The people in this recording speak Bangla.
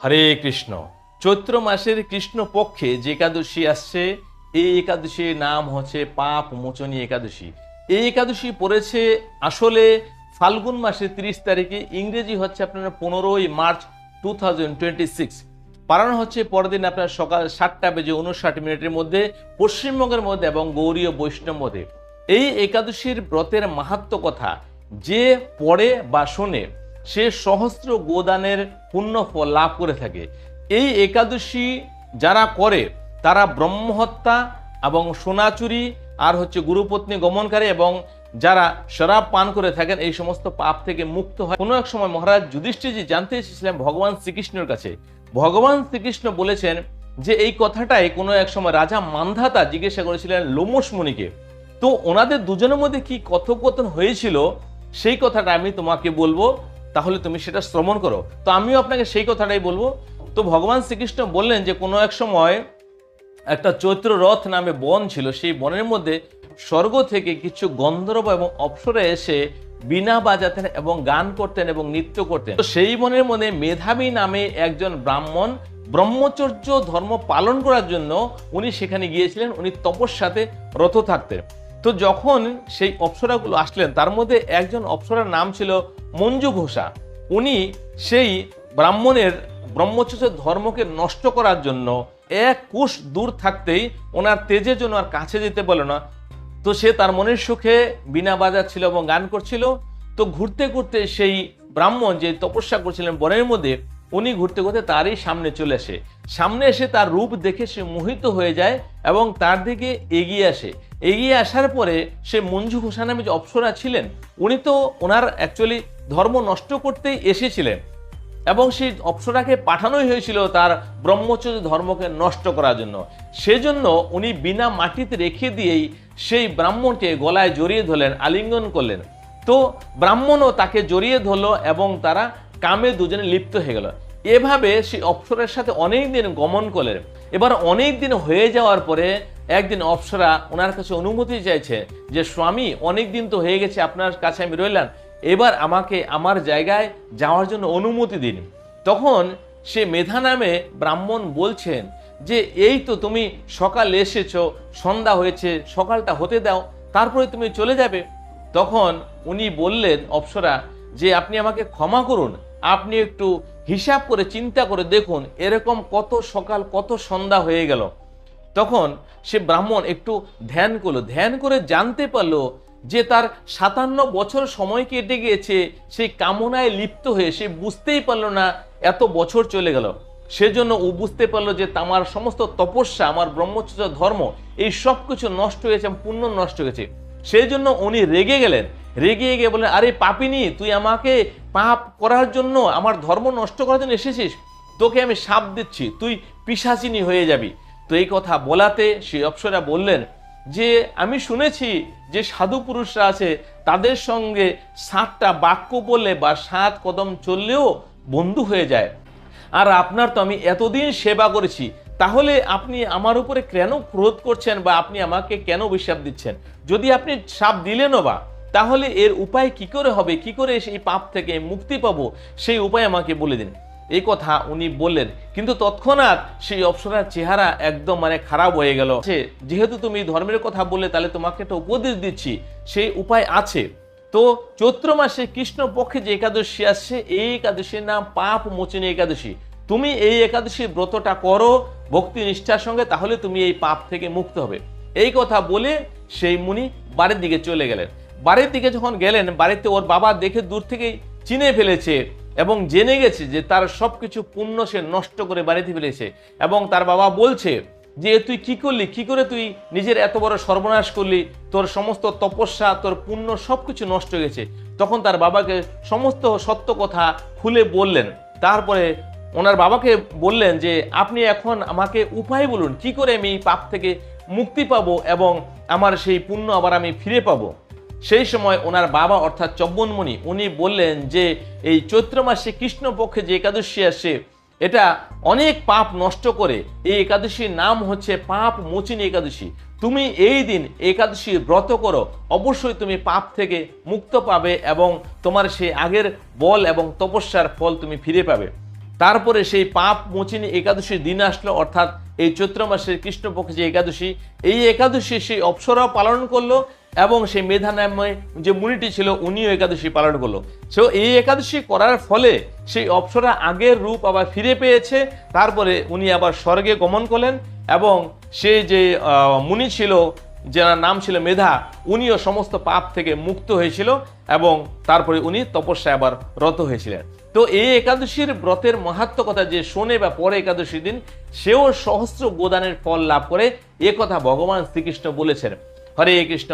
হরে কৃষ্ণ। চৈত্র মাসের কৃষ্ণ পক্ষে যে একাদশী আসছে, এই একাদশীর নাম হচ্ছে পাপ মোচনী একাদশী। এই একাদশী পড়েছে আসলে ফাল্গুন মাসের 30 তারিখে, ইংরেজি হচ্ছে আপনার 15ই মার্চ 2026। পালন হচ্ছে পরের দিন আপনার সকাল 7:59 মধ্যে পশ্চিমবঙ্গের মধ্যে এবং গৌড়ীয় বৈষ্ণব মধ্যে। এই একাদশীর ব্রতের মাহাত্ম্য কথা যে পড়ে বা শোনে সে সহস্র গোদানের পুণ্য ফল লাভ করে থাকে। এই একাদশী যারা করে তারা ব্রহ্মহত্যা এবং সোনাচুরি আর হচ্ছে গুরুপত্নী গমনকারী এবং যারা শরাব পান করে থাকেন এই সমস্ত পাপ থেকে মুক্ত হয়। কোনো এক সময় মহারাজ যুধিষ্ঠিরজি জানতে এসেছিলেন ভগবান শ্রীকৃষ্ণের কাছে। ভগবান শ্রীকৃষ্ণ বলেছেন যে এই কথাটাই কোনো এক সময় রাজা মান্ধাতা জিজ্ঞাসা করেছিলেন লোমশ মুনিকে। তো ওনাদের দুজনের মধ্যে কি কথোপকথন হয়েছিল সেই কথাটা আমি তোমাকে বলবো, তাহলে তুমি সেটা শ্রবণ করো। তো আমিও আপনাকে সেই কথাটাই বলবো। তো ভগবান শ্রীকৃষ্ণ বললেন যে কোনো এক সময় একটা চৈত্র রথ নামে বন ছিল, সেই বনের মধ্যে স্বর্গ থেকে কিছু গন্ধর্ব এবং অপ্সরা এসে বীণা বাজাতেন এবং গান করতেন এবং নৃত্য করতেন। তো সেই বনের মধ্যে মেধাবী নামে একজন ব্রাহ্মণ ব্রহ্মচর্য ধর্ম পালন করার জন্য উনি সেখানে গিয়েছিলেন। উনি তপস্যাতে রত থাকতেন। তো যখন সেই অপ্সরাগুলো আসলেন তার মধ্যে একজন অপ্সরার নাম ছিল মঞ্জু ঘোষা। উনি সেই ব্রাহ্মণের ব্রহ্মচর্য ধর্মকে নষ্ট করার জন্য এক কোষ দূর থাকতেই ওনার তেজের জন্য আর কাছে যেতে বলে না। তো সে তার মনের সুখে বীণা বাজাচ্ছিল এবং গান করছিল। তো ঘুরতে ঘুরতে সেই ব্রাহ্মণ যে তপস্যা করছিলেন বনের মধ্যে, উনি ঘুরতে ঘুরতে তারই সামনে চলে আসে। সামনে এসে তার রূপ দেখে সে মোহিত হয়ে যায় এবং তার দিকে এগিয়ে আসে। এগিয়ে আসার পরে সে মঞ্জু ঘোষা নামে যে অপ্সরা ছিলেন, উনি তো ওনার অ্যাকচুয়ালি ধর্ম নষ্ট করতেই এসেছিলেন এবং সেই অপ্সরাকে পাঠানোই হয়েছিল তার ব্রহ্মচর্য ধর্মকে নষ্ট করার জন্য। সেজন্য উনি বিনা মাটিতে রেখে দিয়েই সেই ব্রাহ্মণকে গলায় জড়িয়ে ধরলেন, আলিঙ্গন করলেন। তো ব্রাহ্মণও তাকে জড়িয়ে ধরলো এবং তারা কামে দুজনে লিপ্ত হয়ে গেল। এভাবে সেই অপ্সরার সাথে অনেক দিন গমন করলেন। এবার অনেক দিন হয়ে যাওয়ার পরে একদিন অপ্সরা ওনার কাছে অনুমতি চাইছে যে স্বামী, অনেক দিন তো হয়ে গেছে আপনার কাছে আমি রইলাম, এবার আমাকে আমার জায়গায় যাওয়ার জন্য অনুমতি দিন। তখন সে মেধা নামে ব্রাহ্মণ বলছেন যে এই তো তুমি সকাল এসেছো, সন্ধ্যা হয়েছে, সকালটা হতে দাও, তারপরে তুমি চলে যাবে। তখন উনি বললেন অপ্সরা যে আপনি আমাকে ক্ষমা করুন, আপনি একটু হিসাব করে চিন্তা করে দেখুন এরকম কত সকাল কত সন্ধ্যা হয়ে গেল। তখন সে ব্রাহ্মণ একটু ধ্যান করলো, ধ্যান করে জানতে পারলো যে তার 57 বছর সময় কেটে গিয়েছে সেই কামনায় লিপ্ত হয়ে। সে বুঝতেই পারলো না এত বছর চলে গেল। সেজন্য ও বুঝতে পারলো যে আমার সমস্ত তপস্যা, আমার ব্রহ্মচর্য ধর্ম এই সব কিছু নষ্ট হয়েছে, পুণ্য নষ্ট হয়েছে। সেই জন্য উনি রেগে গেলেন। রেগে গিয়ে বললেন, আরে পাপিনী, তুই আমাকে পাপ করার জন্য, আমার ধর্ম নষ্ট করার জন্য এসেছিস, তোকে আমি শাপ দিচ্ছি, তুই পিশাচিনী হয়ে যাবি। তো এই কথা বলাতে সেই অপ্সরা বললেন যে আমি শুনেছি যে সাধু পুরুষরা আছে তাদের সঙ্গে 7টা বাক্য বললে বা 7 কদম চললেও বন্ধু হয়ে যায়। আর আপনার তো আমি এতদিন সেবা করেছি, তাহলে আপনি আমার উপরে কেন ক্রোধ করছেন বা আপনি আমাকে কেন অভিশাপ দিচ্ছেন? যদি আপনি শাপ দিলেনও বা, তাহলে এর উপায় কি করে হবে, কি করে সেই পাপ থেকে মুক্তি পাবো সেই উপায় আমাকে বলে দিন। এই কথা উনি বললেন। কিন্তু তৎক্ষণাৎ সেই অপ্সরার চেহারা একদম খারাপ হয়ে গেল। যেহেতু তুমি ধর্মের কথা বললে, তাহলে তোমাকে একটা উপদেশ দিচ্ছি, সেই উপায় আছে। তো চৈত্র মাসে কৃষ্ণ পক্ষে যে একাদশী আসছে, এই একাদশীর নাম পাপ মোচনী একাদশী। তুমি এই একাদশীর ব্রতটা করো ভক্তি নিষ্ঠার সঙ্গে, তাহলে তুমি এই পাপ থেকে মুক্ত হবে। এই কথা বলে সেই মুনি বাড়ির দিকে চলে গেলেন। বাড়ির দিকে যখন গেলেন, বাড়িতে ওর বাবা দেখে দূর থেকেই চিনে ফেলেছে এবং জেনে গেছে যে তার সবকিছু পুণ্য সে নষ্ট করে বাড়িতে ফেলেছে। এবং তার বাবা বলছে যে তুই কি করলি, কি করে তুই নিজের এত বড় সর্বনাশ করলি, তোর সমস্ত তপস্যা, তোর পুণ্য সবকিছু নষ্ট হয়ে গেছে। তখন তার বাবাকে সমস্ত সত্য কথা খুলে বললেন। তারপরে ওনার বাবাকে বললেন যে আপনি এখন আমাকে উপায় বলুন, কি করে আমি এই পাপ থেকে মুক্তি পাবো এবং আমার সেই পুণ্য আবার আমি ফিরে পাবো। সেই সময় ওনার বাবা অর্থাৎ চব্বনমণি উনি বললেন যে এই চৈত্র মাসে কৃষ্ণ পক্ষে যে একাদশী আসে, এটা অনেক পাপ নষ্ট করে। এই একাদশীর নাম হচ্ছে পাপ মোচিনী একাদশী। তুমি এই দিন একাদশীর ব্রত করো, অবশ্যই তুমি পাপ থেকে মুক্ত পাবে এবং তোমার সেই আগের বল এবং তপস্যার ফল তুমি ফিরে পাবে। তারপরে সেই পাপ মোচিনী একাদশীর দিন আসলো, অর্থাৎ এই চৈত্র মাসের কৃষ্ণপক্ষে যে একাদশী, এই একাদশী সেই অপ্সরাও পালন করলো এবং সেই মেধা নামে যে মুনিটি ছিল উনিও একাদশী পালন করলো। সো এই একাদশী করার ফলে সেই অপ্সরা আগের রূপ আবার ফিরে পেয়েছে। তারপরে উনি আবার স্বর্গে গমন করলেন এবং সে যে মুনি ছিল, যার নাম ছিল মেধা, উনিও সমস্ত পাপ থেকে মুক্ত হয়েছিল এবং তারপরে উনি তপস্যায় আবার রত হয়েছিলেন। তো এই একাদশীর ব্রতের মাহাত্ম্য কথা যে শোনে বা পরে একাদশীর দিন, সেও সহস্র গোদানের ফল লাভ করে, এ কথা ভগবান শ্রীকৃষ্ণ বলেছেন। হরে কৃষ্ণ।